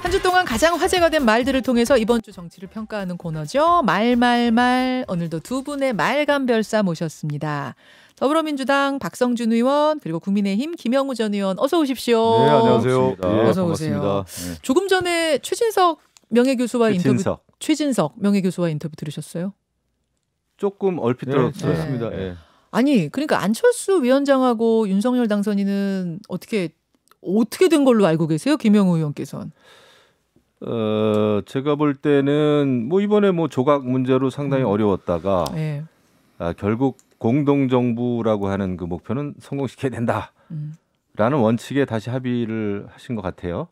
한 주 동안 가장 화제가 된 말들을 통해서 이번 주 정치를 평가하는 코너죠. 말말말. 오늘도 두 분의 말감별사 모셨습니다. 더불어민주당 박성준 의원 그리고 국민의힘 김영우 전 의원 어서 오십시오. 네, 안녕하세요. 네, 어서 오세요. 네. 조금 전에 최진석 명예교수와 인터뷰 들으셨어요? 조금 얼핏 들었습니다. 네. 네. 아니 그러니까 안철수 위원장하고 윤석열 당선인은 어떻게 된 걸로 알고 계세요? 김영우 의원께서는. 제가 볼 때는 뭐 이번에 뭐 조각 문제로 상당히 어려웠다가 네. 결국 공동정부라고 하는 그 목표는 성공시켜야 된다라는 원칙에 다시 합의를 하신 것 같아요.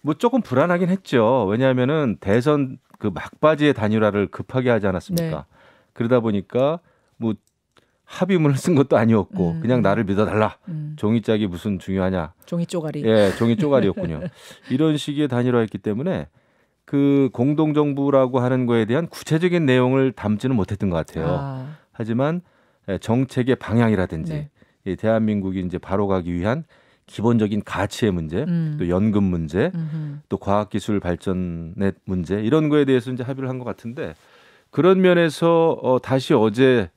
뭐 조금 불안하긴 했죠. 왜냐하면은 대선 그 막바지에 단일화를 급하게 하지 않았습니까? 네. 그러다 보니까 뭐 합의문을 쓴 것도 아니었고 그냥 나를 믿어달라. 종이짝이 무슨 중요하냐. 종이 쪼가리. 예, 종이 쪼가리였군요. 이런 식의 단일화였기 때문에 그 공동정부라고 하는 거에 대한 구체적인 내용을 담지는 못했던 것 같아요. 하지만 정책의 방향이라든지 네. 이 대한민국이 이제 바로 가기 위한 기본적인 가치의 문제, 또 연금 문제, 또 과학기술 발전의 문제 이런 거에 대해서 이제 합의를 한 것 같은데 그런 면에서 다시 어제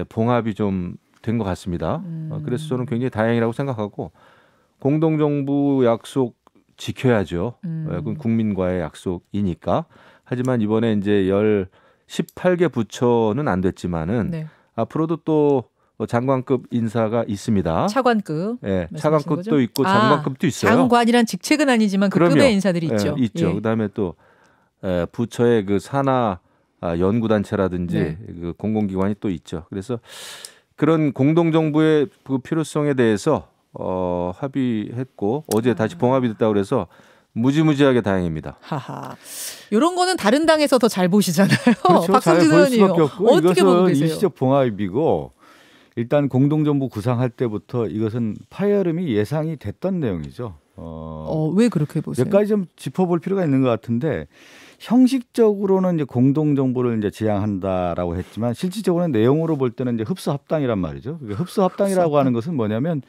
봉합이 좀 된 것 같습니다. 그래서 저는 굉장히 다행이라고 생각하고 공동정부 약속 지켜야죠. 그건 국민과의 약속이니까. 하지만 이번에 이제 18개 부처는 안 됐지만은 네. 앞으로도 또 장관급 인사가 있습니다. 차관급. 네, 차관급도 있고 장관급도 있어요. 장관이란 직책은 아니지만 그 급의 인사들이 있죠. 있죠. 예. 그다음에 또 부처의 그 산하 연구단체라든지 네. 그 공공기관이 또 있죠. 그래서 그런 공동정부의 그 필요성에 대해서 합의했고 어제 다시 봉합이 됐다고 그래서 무지무지하게 다행입니다. 하하. 이런 거는 다른 당에서 더 잘 보시잖아요. 그렇죠. 박성준 잘 볼 수밖에 의원님 없고 어떻게 보고 이것은 계세요? 일시적 봉합이고 일단 공동정부 구상할 때부터 이것은 파열음이 예상이 됐던 내용이죠. 왜 그렇게 보세요? 몇 가지 좀 짚어볼 필요가 있는 것 같은데 형식적으로는 이제 공동정부를 이제 지향한다라고 했지만 실질적으로는 내용으로 볼 때는 이제 흡수합당이란 말이죠. 흡수합당이라고 하는 것은 뭐냐면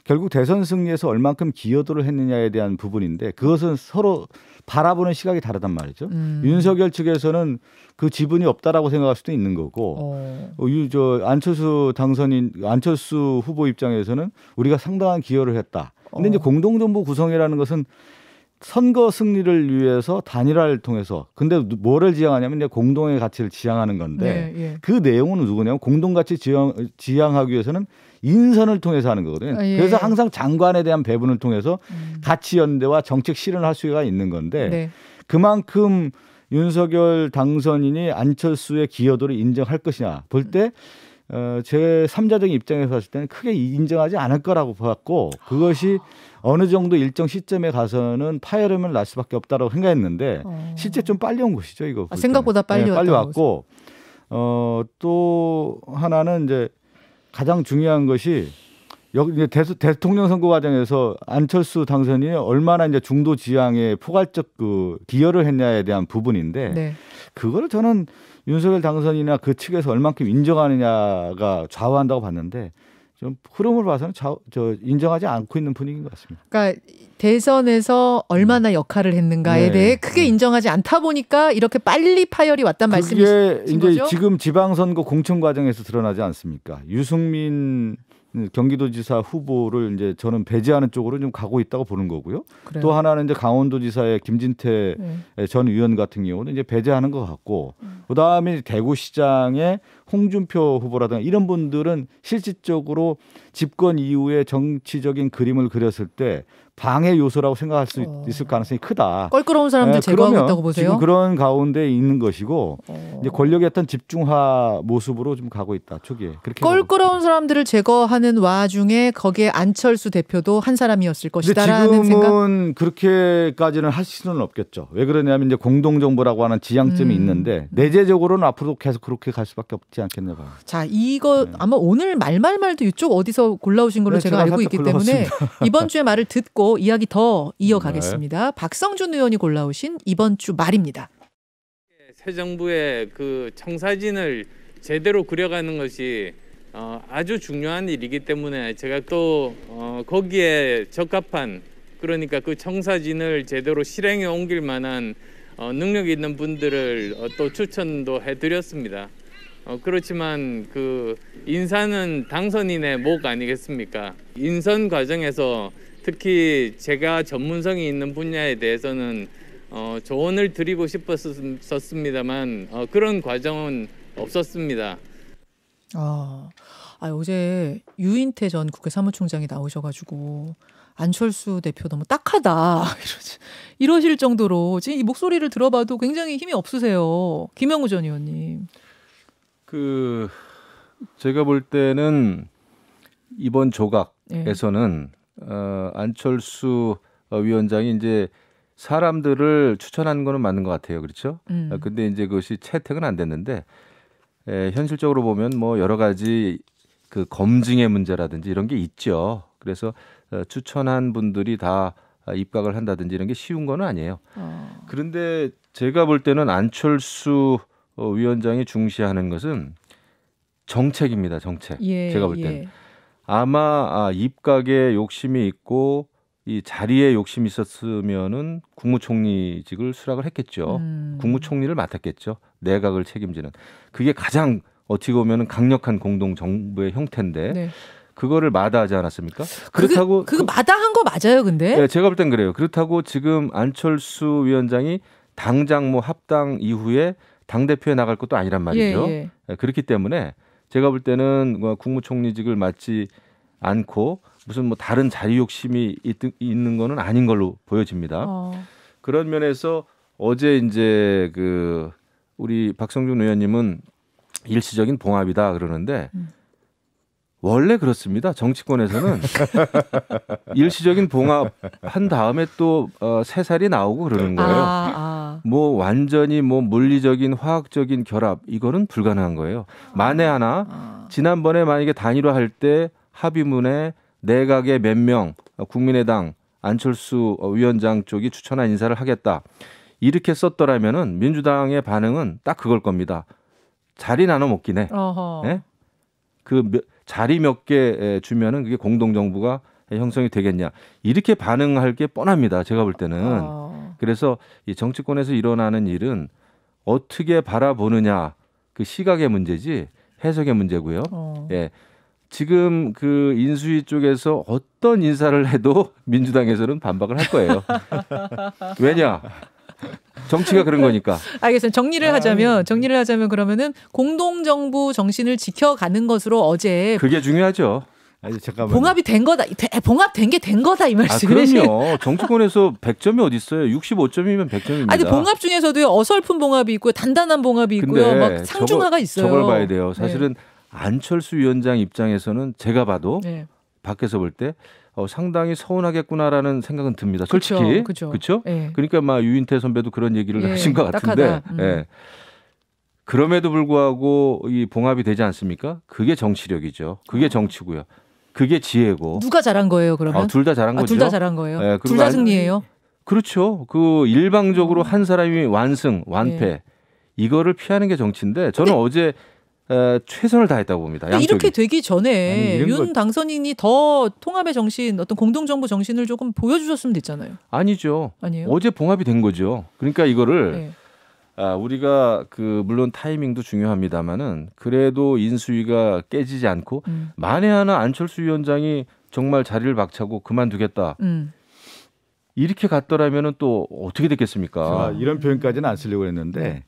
결국 대선 승리에서 얼만큼 기여도를 했느냐에 대한 부분인데 그것은 서로 바라보는 시각이 다르단 말이죠. 윤석열 측에서는 그 지분이 없다라고 생각할 수도 있는 거고 안철수 후보 입장에서는 우리가 상당한 기여를 했다. 근데 이제 공동정부 구성이라는 것은 선거 승리를 위해서 단일화를 통해서 근데 뭐를 지향하냐면 이제 공동의 가치를 지향하는 건데 예. 그 내용은 누구냐면 공동가치 지향하기 위해서는 인선을 통해서 하는 거거든요. 예. 그래서 항상 장관에 대한 배분을 통해서 가치 연대와 정책 실현을 할 수가 있는 건데 네. 그만큼 윤석열 당선인이 안철수의 기여도를 인정할 것이냐 볼 때 제 3자적인 입장에서 봤을 때는 크게 인정하지 않을 거라고 봤고 그것이 어느 정도 일정 시점에 가서는 파열음을 날 수밖에 없다라고 생각했는데 실제 좀 빨리 온 것이죠. 이거 생각보다 빨리 빨리 왔고 또 하나는 이제 가장 중요한 것이 여기 대통령 선거 과정에서 안철수 당선인이 얼마나 이제 중도 지향에 포괄적 그 기여를 했냐에 대한 부분인데 네. 그걸 저는 윤석열 당선인이나 그 측에서 얼만큼 인정하느냐가 좌우한다고 봤는데 좀 흐름을 봐서는 인정하지 않고 있는 분위기인 것 같습니다. 그러니까 대선에서 얼마나 역할을 했는가에 대해 크게 인정하지 않다 보니까 이렇게 빨리 파열이 왔단 말씀이신 이제 거죠? 지금 지방선거 공천 과정에서 드러나지 않습니까? 유승민 경기도지사 후보를 이제 저는 배제하는 쪽으로 좀 가고 있다고 보는 거고요. 그래요. 또 하나는 이제 강원도지사의 김진태 전 의원 같은 경우는 이제 배제하는 것 같고, 그 다음에 대구시장의 홍준표 후보라든가 이런 분들은 실질적으로 집권 이후에 정치적인 그림을 그렸을 때 방해 요소라고 생각할 수 있을 가능성이 크다. 껄끄러운 사람들 제거하겠다고 보세요? 지금 그런 가운데 있는 것이고 이제 권력의 어떤 집중화 모습으로 좀 가고 있다. 초기에. 그렇게 껄끄러운 사람들을 제거하는 와중에 거기에 안철수 대표도 한 사람이었을 것이다라는 생각? 지금은 그렇게까지는 할 수는 없겠죠. 왜 그러냐면 이제 공동정부라고 하는 지향점이 있는데 내재적으로는 앞으로 계속 그렇게 갈 수밖에 없지 않겠나 봐요. 자, 이거 아마 오늘 말말말도 이쪽 어디서 골라오신 걸로 제가 알고 있기 때문에 이번 주에 말을 듣고 이야기 더 이어가겠습니다. 박성준 의원이 골라오신 이번 주 말입니다. 새 정부의 그 청사진을 제대로 그려가는 것이 아주 중요한 일이기 때문에 제가 또 거기에 적합한 그러니까 그 청사진을 제대로 실행에 옮길 만한 능력이 있는 분들을 또 추천도 해드렸습니다. 그렇지만 그 인사는 당선인의 목 아니겠습니까? 인선 과정에서 특히 제가 전문성이 있는 분야에 대해서는 조언을 드리고 싶었습니다만 그런 과정은 없었습니다. 어제 유인태 전 국회 사무총장이 나오셔가지고 안철수 대표 너무 딱하다 이러실 정도로 지금 이 목소리를 들어봐도 굉장히 힘이 없으세요. 김영우 전 의원님. 제가 볼 때는 이번 조각에서는 안철수 위원장이 이제 사람들을 추천하는 거는 맞는 것 같아요. 그렇죠? 근데 이제 그것이 채택은 안 됐는데 현실적으로 보면 뭐 여러 가지 그 검증의 문제라든지 이런 게 있죠. 그래서 추천한 분들이 다 입각을 한다든지 이런 게 쉬운 건 아니에요. 그런데 제가 볼 때는 안철수 위원장이 중시하는 것은 정책입니다. 정책. 제가 볼 때는 아마 입각에 욕심이 있고 이 자리에 욕심이 있었으면은 국무총리직을 수락을 했겠죠. 국무총리를 맡았겠죠. 내각을 책임지는. 그게 가장 어떻게 보면 강력한 공동정부의 형태인데 네. 그거를 마다하지 않았습니까? 그렇다고 그거 마다한 거 맞아요, 근데? 네, 제가 볼 땐 그래요. 그렇다고 지금 안철수 위원장이 당장 뭐 합당 이후에 당대표에 나갈 것도 아니란 말이죠. 예. 그렇기 때문에 제가 볼 때는 국무총리직을 맡지 않고 무슨 뭐 다른 자리 욕심이 있는 거는 아닌 걸로 보여집니다. 그런 면에서 어제 이제 우리 박성준 의원님은 일시적인 봉합이다 그러는데 원래 그렇습니다. 정치권에서는 일시적인 봉합 한 다음에 또 새살이 나오고 그러는 거예요. 뭐 완전히 뭐 물리적인 화학적인 결합 이거는 불가능한 거예요. 만에 하나 지난번에 만약에 단일화할 때 합의문에 내각의 몇 명 국민의당 안철수 위원장 쪽이 추천한 인사를 하겠다. 이렇게 썼더라면은 민주당의 반응은 딱 그걸 겁니다. 자리 나눠 먹긴 해. 네? 자리 몇 개 주면은 그게 공동정부가 형성이 되겠냐. 이렇게 반응할 게 뻔합니다. 제가 볼 때는. 그래서 이 정치권에서 일어나는 일은 어떻게 바라보느냐 그 시각의 문제지 해석의 문제고요. 예. 지금 그 인수위 쪽에서 어떤 인사를 해도 민주당에서는 반박을 할 거예요. 왜냐? 정치가 그런 거니까. 알겠습니다. 정리를 하자면 그러면은 공동정부 정신을 지켜가는 것으로 어제 그게 중요하죠. 아니, 잠깐만요. 봉합이 된 거다. 봉합된 게 된 거다 이 말씀이세요? 그럼요. 정치권에서 100점이 어디 있어요? 65점이면 100점입니다. 아니 봉합 중에서도요. 어설픈 봉합이 있고요. 단단한 봉합이 있고요. 막 상중하가 있어요. 저걸 봐야 돼요. 사실은 안철수 위원장 입장에서는 제가 봐도 밖에서 볼 때 상당히 서운하겠구나라는 생각은 듭니다. 솔직히. 그렇죠? 네. 그러니까 막 유인태 선배도 그런 얘기를 하신 것 같은데. 예. 그럼에도 불구하고 이 봉합이 되지 않습니까? 그게 정치력이죠. 그게 정치고요. 그게 지혜고. 누가 잘한 거예요, 그러면? 둘 다 잘한 거죠. 둘 다 잘한 거예요. 네, 둘 다 승리예요? 그렇죠. 일방적으로 한 사람이 완패. 이거를 피하는 게 정치인데 저는 어제 최선을 다했다고 봅니다. 양쪽이. 이렇게 되기 전에 윤 당선인이 더 통합의 정신, 어떤 공동정부 정신을 조금 보여주셨으면 됐잖아요. 아니죠. 아니에요? 어제 봉합이 된 거죠. 그러니까 이거를 우리가 물론 타이밍도 중요합니다만은 그래도 인수위가 깨지지 않고 만에 하나 안철수 위원장이 정말 자리를 박차고 그만두겠다. 이렇게 갔더라면은 또 어떻게 됐겠습니까? 이런 표현까지는 안 쓰려고 했는데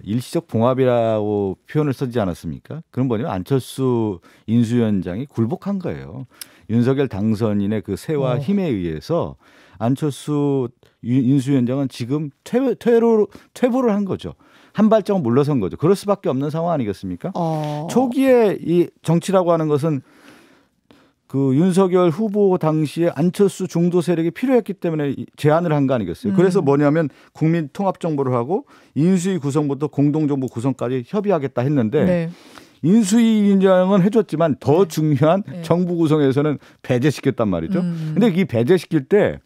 일시적 봉합이라고 표현을 쓰지 않았습니까? 그럼 뭐냐면 안철수 인수위원장이 굴복한 거예요. 윤석열 당선인의 그 세와 힘에 의해서 안철수 인수위원장은 지금 퇴보를 한 거죠. 한 발짝 물러선 거죠. 그럴 수밖에 없는 상황 아니겠습니까? 초기에 이 정치라고 하는 것은 그 윤석열 후보 당시에 안철수 중도 세력이 필요했기 때문에 제안을 한 거 아니겠어요? 그래서 뭐냐면 국민 통합 정부를 하고 인수위 구성부터 공동정부 구성까지 협의하겠다 했는데 인수위 위원장은 해줬지만 더 중요한 정부 구성에서는 배제시켰단 말이죠. 근데 이 배제시킬 때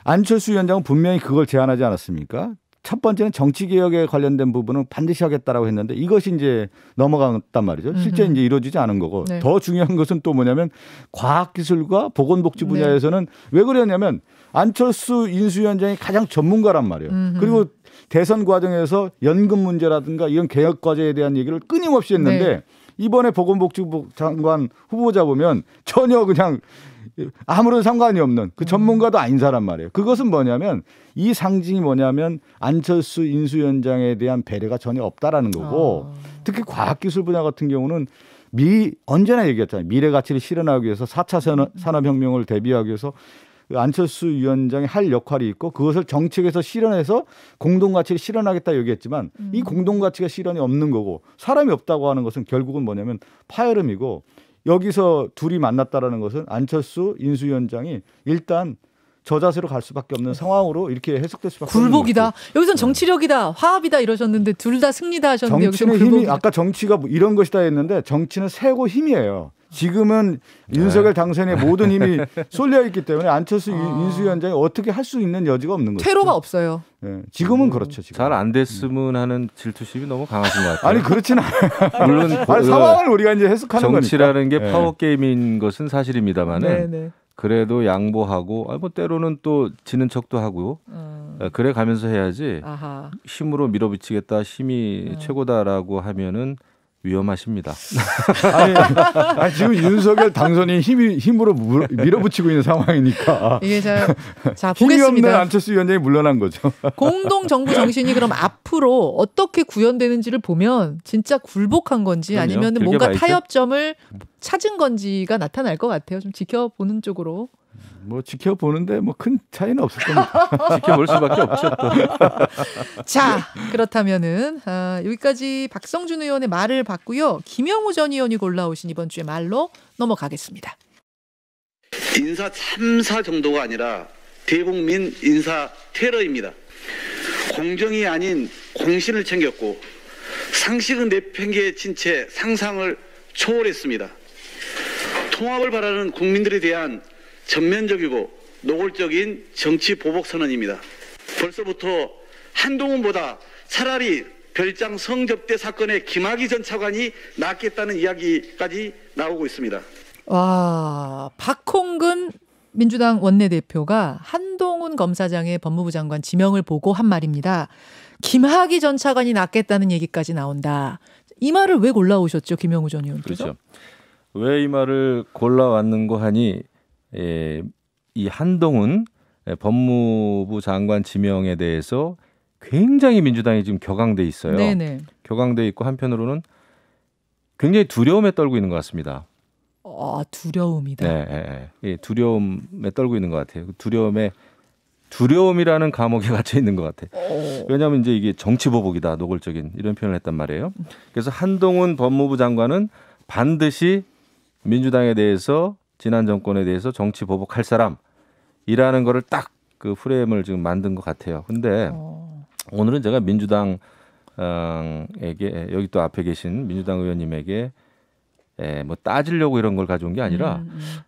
안철수 위원장은 분명히 그걸 제안하지 않았습니까? 첫 번째는 정치개혁에 관련된 부분은 반드시 하겠다라고 했는데 이것이 이제 넘어갔단 말이죠. 실제 이제 이루어지지 않은 거고 더 중요한 것은 또 뭐냐면 과학기술과 보건복지 분야에서는 왜 그러냐면 안철수 인수위원장이 가장 전문가란 말이에요. 그리고 대선 과정에서 연금 문제라든가 이런 개혁 과제에 대한 얘기를 끊임없이 했는데 네. 이번에 보건복지부 장관 후보자 보면 전혀 그냥 아무런 상관이 없는 그 전문가도 아닌 사람 말이에요. 그것은 뭐냐면 이 상징이 뭐냐면 안철수 인수위원장에 대한 배려가 전혀 없다라는 거고 특히 과학기술 분야 같은 경우는 언제나 얘기했잖아요. 미래 가치를 실현하기 위해서 4차 산업혁명을 대비하기 위해서 안철수 위원장이 할 역할이 있고 그것을 정책에서 실현해서 공동가치를 실현하겠다 얘기했지만 이 공동가치가 실현이 없는 거고 사람이 없다고 하는 것은 결국은 뭐냐면 파열음이고 여기서 둘이 만났다라는 것은 안철수 인수위원장이 일단 저자세로 갈 수밖에 없는 상황으로 이렇게 해석될 수밖에 없는 굴복이다. 여기선 정치력이다. 화합이다 이러셨는데 둘 다 승리다 하셨는데 정치는 힘이 아까 정치가 이런 것이다 했는데 정치는 세고 힘이에요. 지금은 윤석열 당선의 모든 힘이 쏠려 있기 때문에 안철수 인수위원장이 어떻게 할 수 있는 여지가 없는 거죠. 퇴로가 없어요. 네, 지금은 그렇죠. 지금. 잘 안 됐으면 하는 질투심이 너무 강하신 것 같아요. 아니 그렇지는 않아요. 물론 상황을 우리가 이제 해석하는 거니까. 정치라는 게 파워 게임인 것은 사실입니다만은 그래도 양보하고 뭐 때로는 또 지는 척도 하고 그래 가면서 해야지. 아하. 힘으로 밀어붙이겠다, 힘이 최고다라고 하면은. 위험하십니다. 아니, 지금 윤석열 당선인 힘으로 밀어붙이고 있는 상황이니까. 이게 자 힘이 보겠습니다. 없는 안철수 위원장이 물러난 거죠. 공동 정부 정신이 그럼 앞으로 어떻게 구현되는지를 보면 진짜 굴복한 건지 아니면 뭔가 타협점을 찾은 건지가 나타날 것 같아요. 좀 지켜보는 쪽으로. 뭐 지켜보는데 뭐 큰 차이는 없을 겁니다. 지켜볼 수밖에 없죠. 또. 자, 그렇다면은 여기까지 박성준 의원의 말을 봤고요. 김영우 전 의원이 골라오신 이번 주의 말로 넘어가겠습니다. 인사 참사 정도가 아니라 대국민 인사 테러입니다. 공정이 아닌 공신을 챙겼고 상식은 내팽개에 친 채 상상을 초월했습니다. 통합을 바라는 국민들에 대한 전면적이고 노골적인 정치 보복 선언입니다. 벌써부터 한동훈보다 차라리 별장 성접대 사건의 김학의 전 차관이 낫겠다는 이야기까지 나오고 있습니다. 와, 박홍근 민주당 원내대표가 한동훈 검사장의 법무부 장관 지명을 보고 한 말입니다. 김학의 전 차관이 낫겠다는 얘기까지 나온다. 이 말을 왜 골라오셨죠, 김영우 전 의원께서? 그렇죠. 왜 이 말을 골라왔는고 하니 이 한동훈 법무부 장관 지명에 대해서 굉장히 민주당이 지금 격앙돼 있어요. 네네. 격앙돼 있고 한편으로는 굉장히 두려움에 떨고 있는 것 같습니다. 두려움이다. 네, 두려움에 떨고 있는 것 같아요. 두려움이라는 감옥에 갇혀 있는 것 같아요. 왜냐하면 이제 이게 정치 보복이다, 노골적인 이런 표현을 했단 말이에요. 그래서 한동훈 법무부 장관은 반드시 민주당에 대해서 지난 정권에 대해서 정치 보복할 사람이라는 거를 딱 그 프레임을 지금 만든 것 같아요. 근데 오늘은 제가 민주당에게 여기 또 앞에 계신 민주당 의원님에게 뭐 따지려고 이런 걸 가져온 게 아니라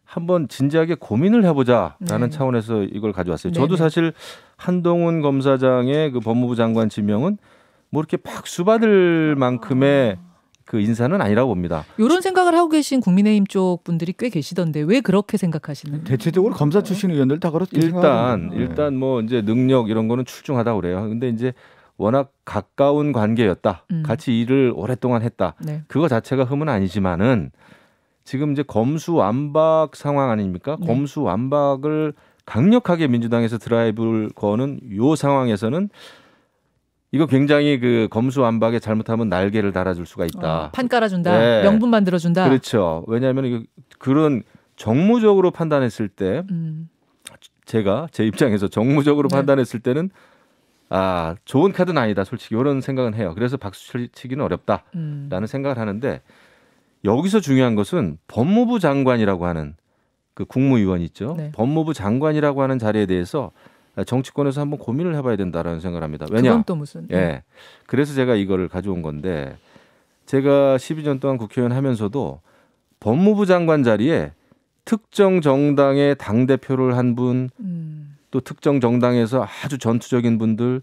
한번 진지하게 고민을 해보자라는 차원에서 이걸 가져왔어요. 저도 사실 한동훈 검사장의 그 법무부 장관 지명은 뭐 이렇게 박수 받을 만큼의 그 인사는 아니라고 봅니다. 이런 생각을 하고 계신 국민의힘 쪽 분들이 꽤 계시던데 왜 그렇게 생각하시는? 대체적으로 검사 출신 의원들 다 그렇게 일단 뭐 이제 능력 이런 거는 출중하다고 그래요. 근데 이제 워낙 가까운 관계였다. 같이 일을 오랫동안 했다. 네. 그거 자체가 흠은 아니지만은 지금 이제 검수완박 상황 아닙니까? 네. 검수완박을 강력하게 민주당에서 드라이브를 거는 요 상황에서는 이거 굉장히 그 검수완박에 잘못하면 날개를 달아줄 수가 있다. 판 깔아준다. 네. 명분 만들어준다. 그렇죠. 왜냐하면 그런 정무적으로 판단했을 때 제가 제 입장에서 정무적으로 판단했을 때는 좋은 카드는 아니다. 솔직히 이런 생각은 해요. 그래서 박수 치기는 어렵다라는 생각을 하는데 여기서 중요한 것은 법무부 장관이라고 하는 그 국무위원 있죠. 네. 법무부 장관이라고 하는 자리에 대해서 정치권에서 한번 고민을 해봐야 된다라는 생각을 합니다. 왜냐? 그건 또 무슨? 예. 그래서 제가 이거를 가져온 건데 제가 12년 동안 국회의원 하면서도 법무부 장관 자리에 특정 정당의 당대표를 한 분, 또 특정 정당에서 아주 전투적인 분들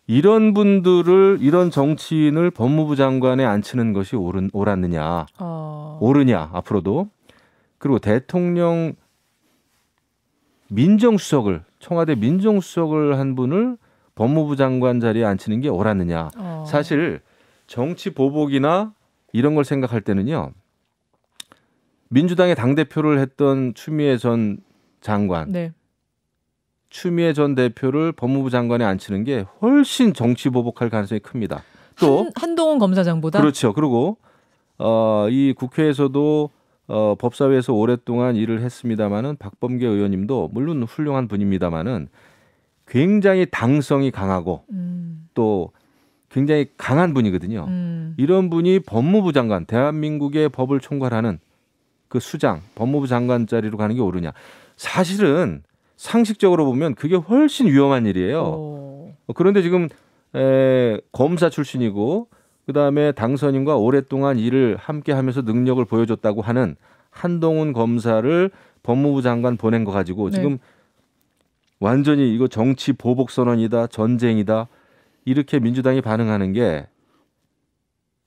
이런 분들을 이런 정치인을 법무부 장관에 앉히는 것이 옳았느냐, 옳으냐 앞으로도 그리고 대통령 민정수석을 청와대 민정수석을 한 분을 법무부 장관 자리에 앉히는 게 옳았느냐. 사실 정치 보복이나 이런 걸 생각할 때는요. 민주당의 당대표를 했던 추미애 전 장관, 네. 추미애 전 대표를 법무부 장관에 앉히는 게 훨씬 정치 보복할 가능성이 큽니다. 또 한동훈 검사장보다? 그렇죠. 그리고 이 국회에서도 법사위에서 오랫동안 일을 했습니다마는 박범계 의원님도 물론 훌륭한 분입니다마는 굉장히 당성이 강하고 또 굉장히 강한 분이거든요. 이런 분이 법무부 장관, 대한민국의 법을 총괄하는 그 수장, 법무부 장관 자리로 가는 게 옳으냐. 사실은 상식적으로 보면 그게 훨씬 위험한 일이에요. 그런데 지금 검사 출신이고 그다음에 당선인과 오랫동안 일을 함께 하면서 능력을 보여줬다고 하는 한동훈 검사를 법무부 장관 보낸 거 가지고 지금 네. 완전히 이거 정치 보복 선언이다, 전쟁이다 이렇게 민주당이 반응하는 게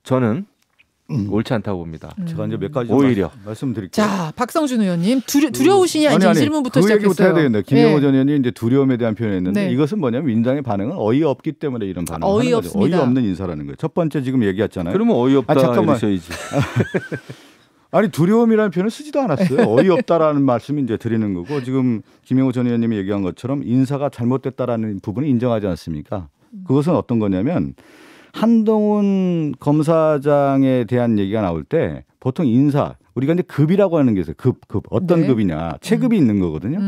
저는 옳지 않다고 봅니다. 제가 이제 몇 가지 오히려 말씀드릴게요. 자, 박성준 의원님 두려우시냐 이제 질문부터 그 시작했어요. 얘기부터 해야 되겠네. 김영호 전 의원이 이제 두려움에 대한 표현을 했는데 네. 이것은 뭐냐면 민주당의 반응은 어이없기 때문에 이런 반응을 하는 거죠. 어이없는 인사라는 거예요. 첫 번째 지금 얘기했잖아요. 그러면 어이없다 잠깐만. 이러셔야지. 아니 두려움이라는 표현을 쓰지도 않았어요. 어이없다라는 말씀을 이제 드리는 거고 지금 김영호 전 의원님이 얘기한 것처럼 인사가 잘못됐다라는 부분을 인정하지 않습니까? 그것은 어떤 거냐면 한동훈 검사장에 대한 얘기가 나올 때 보통 인사 우리가 이제 급이라고 하는 게 있어요. 급 어떤 네. 급이냐 체급이 있는 거거든요.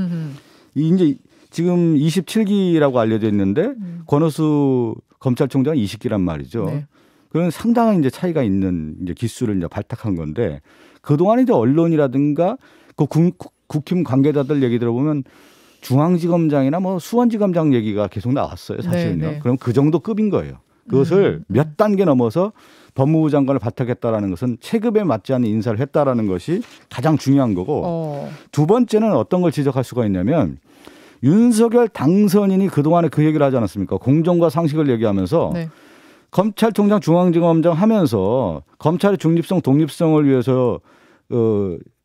이제 지금 27기라고 알려져 있는데 권오수 검찰총장은 20기란 말이죠. 네. 그런 상당한 이제 차이가 있는 이제 기수를 이제 발탁한 건데 그동안 이제 언론이라든가 그 국힘 관계자들 얘기 들어보면 중앙지검장이나 뭐 수원지검장 얘기가 계속 나왔어요. 사실은요. 네, 네. 그럼 그 정도 급인 거예요. 그것을 몇 단계 넘어서 법무부 장관을 발탁했다라는 것은 체급에 맞지 않는 인사를 했다라는 것이 가장 중요한 거고 두 번째는 어떤 걸 지적할 수가 있냐면 윤석열 당선인이 그동안에 그 얘기를 하지 않았습니까? 공정과 상식을 얘기하면서 네. 검찰총장 중앙지검장 하면서 검찰의 중립성 독립성을 위해서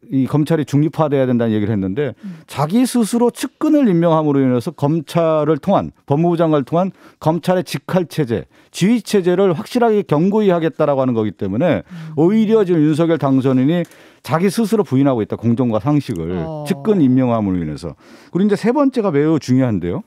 이 검찰이 중립화돼야 된다는 얘기를 했는데 자기 스스로 측근을 임명함으로 인해서 검찰을 통한 법무부 장관을 통한 검찰의 직할체제, 지휘체제를 확실하게 견고히 하겠다라고 하는 거기 때문에 오히려 지금 윤석열 당선인이 자기 스스로 부인하고 있다. 공정과 상식을 측근 임명함으로 인해서. 그리고 이제 세 번째가 매우 중요한데요.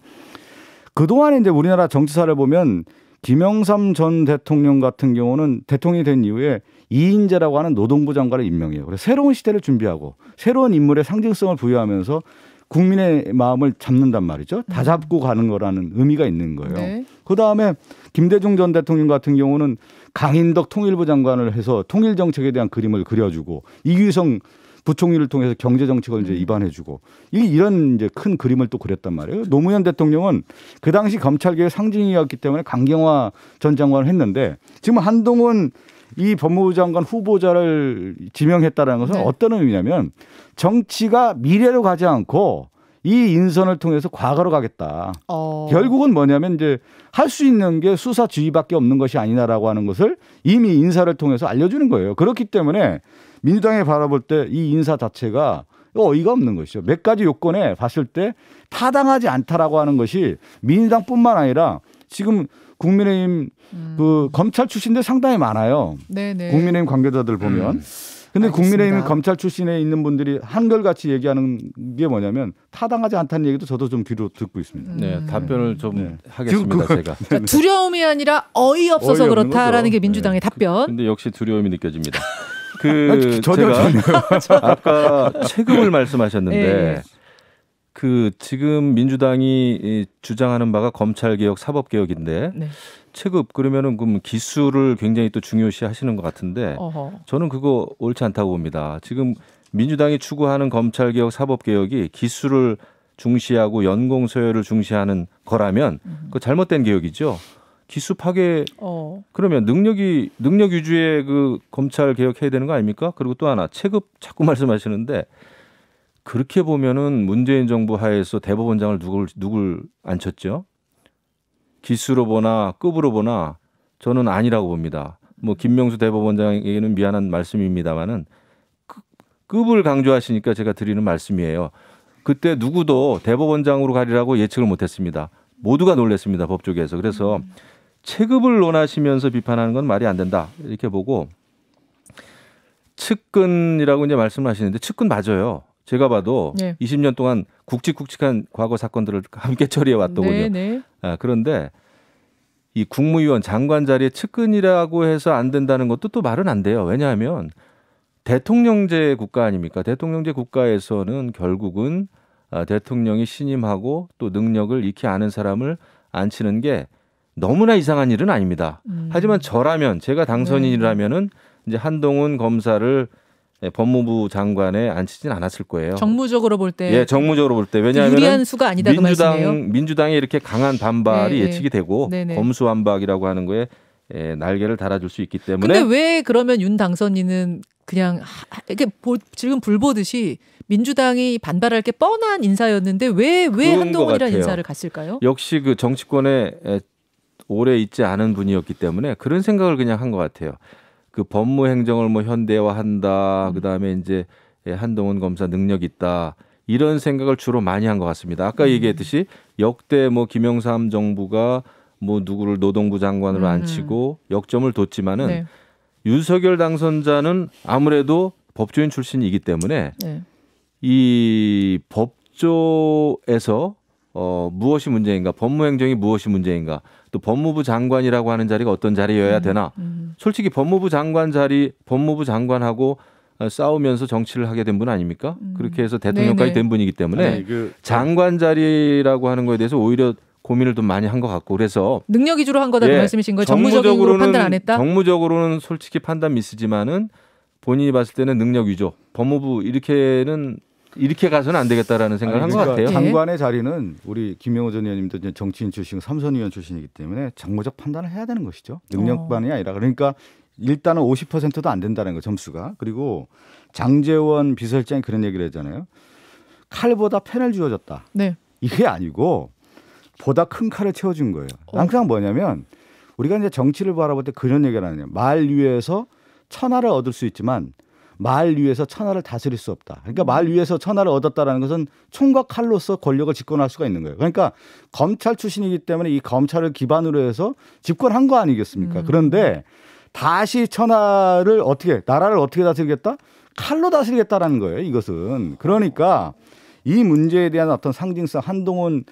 그동안에 이제 우리나라 정치사를 보면 김영삼 전 대통령 같은 경우는 대통령이 된 이후에 이인재라고 하는 노동부 장관을 임명해요. 그래서 새로운 시대를 준비하고 새로운 인물의 상징성을 부여하면서 국민의 마음을 잡는단 말이죠. 다 잡고 가는 거라는 의미가 있는 거예요. 네. 그다음에 김대중 전 대통령 같은 경우는 강인덕 통일부 장관을 해서 통일 정책에 대한 그림을 그려주고 이규성 부총리를 통해서 경제 정책을 이제 입안해주고 이런 이제 큰 그림을 또 그렸단 말이에요. 노무현 대통령은 그 당시 검찰개혁 상징이었기 때문에 강경화 전 장관을 했는데 지금 한동훈 이 법무부 장관 후보자를 지명했다는 것은 네. 어떤 의미냐면 정치가 미래로 가지 않고 이 인선을 통해서 과거로 가겠다. 결국은 뭐냐면 이제 할 수 있는 게 수사 지휘밖에 없는 것이 아니냐라고 하는 것을 이미 인사를 통해서 알려주는 거예요. 그렇기 때문에 민주당이 바라볼 때 이 인사 자체가 어이가 없는 것이죠. 몇 가지 요건에 봤을 때 타당하지 않다라고 하는 것이 민주당뿐만 아니라 지금 국민의힘 그 검찰 출신들 상당히 많아요. 네네. 국민의힘 관계자들 보면. 근데 알겠습니다. 국민의힘 검찰 출신에 있는 분들이 한결같이 얘기하는 게 뭐냐면 타당하지 않다는 얘기도 저도 좀 귀로 듣고 있습니다. 네, 답변을 좀 네. 하겠습니다. 제가. 그러니까 두려움이 아니라 어이없어서 어이없는 그렇다라는 거죠. 게 민주당의 답변. 근데 역시 두려움이 느껴집니다. 그 전혀 제가 아까 체급을 말씀하셨는데 예. 그 지금 민주당이 주장하는 바가 검찰개혁, 사법개혁인데 네. 체급 그러면은 그럼 기수를 굉장히 또 중요시 하시는 것 같은데 저는 그거 옳지 않다고 봅니다. 지금 민주당이 추구하는 검찰개혁, 사법개혁이 기수를 중시하고 연공 서열을 중시하는 거라면 그거 잘못된 개혁이죠. 기수 파괴 그러면 능력 위주의 그 검찰 개혁해야 되는 거 아닙니까? 그리고 또 하나 체급 자꾸 말씀하시는데 그렇게 보면은 문재인 정부 하에서 대법원장을 누굴 앉혔죠? 기수로 보나 급으로 보나 저는 아니라고 봅니다. 뭐 김명수 대법원장에게는 미안한 말씀입니다만은 급을 강조하시니까 제가 드리는 말씀이에요. 그때 누구도 대법원장으로 가리라고 예측을 못했습니다. 모두가 놀랐습니다. 법조계에서. 그래서 체급을 논하시면서 비판하는 건 말이 안 된다. 이렇게 보고 측근이라고 이제 말씀하시는데 측근 맞아요. 제가 봐도 네. 20년 동안 굵직굵직한 과거 사건들을 함께 처리해 왔더군요. 네, 네. 그런데 이 국무위원 장관 자리에 측근이라고 해서 안 된다는 것도 또 말은 안 돼요. 왜냐하면 대통령제 국가 아닙니까? 대통령제 국가에서는 결국은 대통령이 신임하고 또 능력을 익히 아는 사람을 앉히는 게 너무나 이상한 일은 아닙니다. 하지만 저라면 제가 당선인이라면은 이제 한동훈 검사를 법무부 장관에 앉히진 않았을 거예요. 정무적으로 볼 때. 예, 정무적으로 볼 때. 왜냐하면 유리한 수가 아니다 그 말씀이에요. 민주당에 이렇게 강한 반발이 예측이 되고 검수완박이라고 하는 거에 날개를 달아줄 수 있기 때문에. 근데 왜 그러면 윤 당선인은 그냥 이렇게 지금 불 보듯이 민주당이 반발할 게 뻔한 인사였는데 왜 한동훈이라는 인사를 갔을까요? 역시 그 정치권에 오래 있지 않은 분이었기 때문에 그런 생각을 그냥 한 것 같아요. 그 법무행정을 뭐 현대화한다. 그다음에 이제 한동훈 검사 능력 있다. 이런 생각을 주로 많이 한 것 같습니다. 아까 얘기했듯이 역대 뭐 김영삼 정부가 뭐 누구를 노동부 장관으로 앉히고 역점을 뒀지만은 네. 윤석열 당선자는 아무래도 법조인 출신이기 때문에 네. 이 법조에서 무엇이 문제인가, 법무행정이 무엇이 문제인가, 또 법무부 장관이라고 하는 자리가 어떤 자리여야 되나. 솔직히 법무부 장관하고 싸우면서 정치를 하게 된 분 아닙니까? 그렇게 해서 대통령까지 된 분이기 때문에 장관 자리라고 하는 거에 대해서 오히려 고민을 좀 많이 한 것 같고 그래서 능력 위주로 한 거다 그 말씀이신 거예요? 정무적으로 판단 안 했다? 정무적으로는 솔직히 판단 미스지만은 본인이 봤을 때는 능력 위조, 법무부 이렇게 가서는 안 되겠다라는 생각을 한 것 같아요. 장관의 자리는 우리 김영호 전 의원님도 정치인 출신이고 삼선 의원 출신이기 때문에 정무적 판단을 해야 되는 것이죠. 능력만이 아니라. 그러니까 일단은 50%도 안 된다는 거 점수가. 그리고 장제원 비서실장이 그런 얘기를 했잖아요. 칼보다 펜을 쥐어줬다. 네. 이게 아니고 보다 큰 칼을 채워준 거예요. 항상 뭐냐면 우리가 이제 정치를 바라볼 때 그런 얘기를 하느냐. 말 위에서 천하를 얻을 수 있지만 말 위에서 천하를 다스릴 수 없다. 그러니까 말 위에서 천하를 얻었다라는 것은 총과 칼로서 권력을 집권할 수가 있는 거예요. 그러니까 검찰 출신이기 때문에 이 검찰을 기반으로 해서 집권한 거 아니겠습니까? 그런데 다시 천하를 나라를 어떻게 다스리겠다? 칼로 다스리겠다라는 거예요. 이것은. 그러니까 이 문제에 대한 어떤 상징성, 한동훈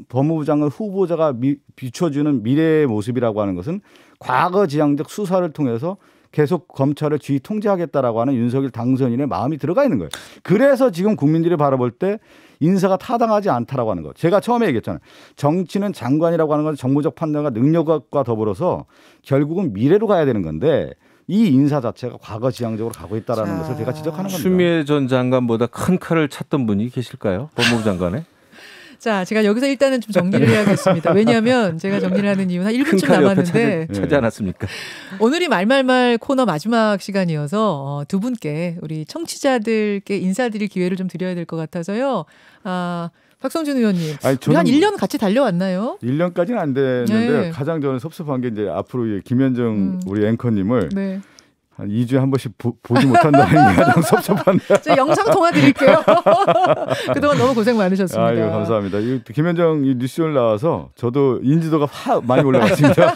법무부 장관 후보자가 비춰주는 미래의 모습이라고 하는 것은 과거 지향적 수사를 통해서 계속 검찰을 쥐 통제하겠다라고 하는 윤석열 당선인의 마음이 들어가 있는 거예요. 그래서 지금 국민들이 바라볼 때 인사가 타당하지 않다라고 하는 거. 제가 처음에 얘기했잖아요. 정치는 장관이라고 하는 건 정무적 판단과 능력과 더불어서 결국은 미래로 가야 되는 건데 이 인사 자체가 과거 지향적으로 가고 있다라는 것을 제가 지적하는 겁니다. 추미애 전 장관보다 큰 칼을 찾던 분이 계실까요? 법무부 장관에? 자, 제가 여기서 일단은 좀 정리를 해야겠습니다. 왜냐하면 제가 정리를 하는 이유는 한 1분쯤 남았는데 차지 않았습니까? 오늘이 말말말 코너 마지막 시간이어서 두 분께 우리 청취자들께 인사드릴 기회를 좀 드려야 될 것 같아서요. 박성준 의원님, 우리 한 1년 같이 달려왔나요? 1년까지는 안 됐는데 네. 가장 저는 섭섭한 게 이제 앞으로 김현정 우리 앵커님을 네. 한 2주에 한 번씩 보지 못한다는 게 가장 섭섭한데. 제가 영상 통화 드릴게요. 그동안 너무 고생 많으셨습니다. 아유, 감사합니다. 김현정 뉴스를 나와서 저도 인지도가 많이 올라갔습니다.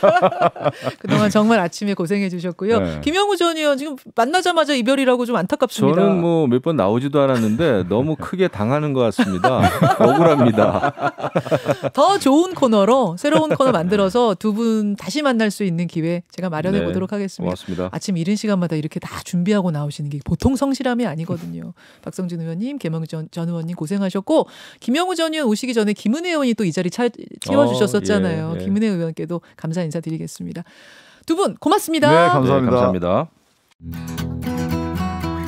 그동안 정말 아침에 고생해 주셨고요. 네. 김영우 전 의원 지금 만나자마자 이별이라고 좀 안타깝습니다. 저는 뭐 몇 번 나오지도 않았는데 너무 크게 당하는 것 같습니다. 억울합니다. 더 좋은 코너로 새로운 코너 만들어서 두 분 다시 만날 수 있는 기회 제가 마련해 보도록 하겠습니다. 고맙습니다. 아침 이른 시간마다 이렇게 다 준비하고 나오시는 게 보통 성실함이 아니거든요. 박성준 의원님, 김영우 전 의원님 고생하셨고 김영우 전 의원 오시기 전에 김은혜 의원이 또 이 자리 채워주셨었잖아요. 예. 김은혜 의원께도 감사 인사드리겠습니다. 두 분 고맙습니다. 네, 감사합니다. 네, 감사합니다.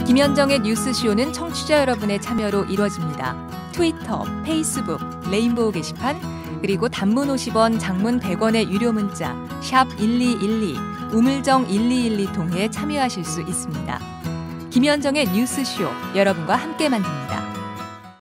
김현정의 뉴스쇼는 청취자 여러분의 참여로 이루어집니다. 트위터, 페이스북, 레인보우 게시판 그리고 단문 50원, 장문 100원의 유료 문자 샵 1212, 우물정 1212 통해 참여하실 수 있습니다. 김현정의 뉴스쇼 여러분과 함께 만듭니다.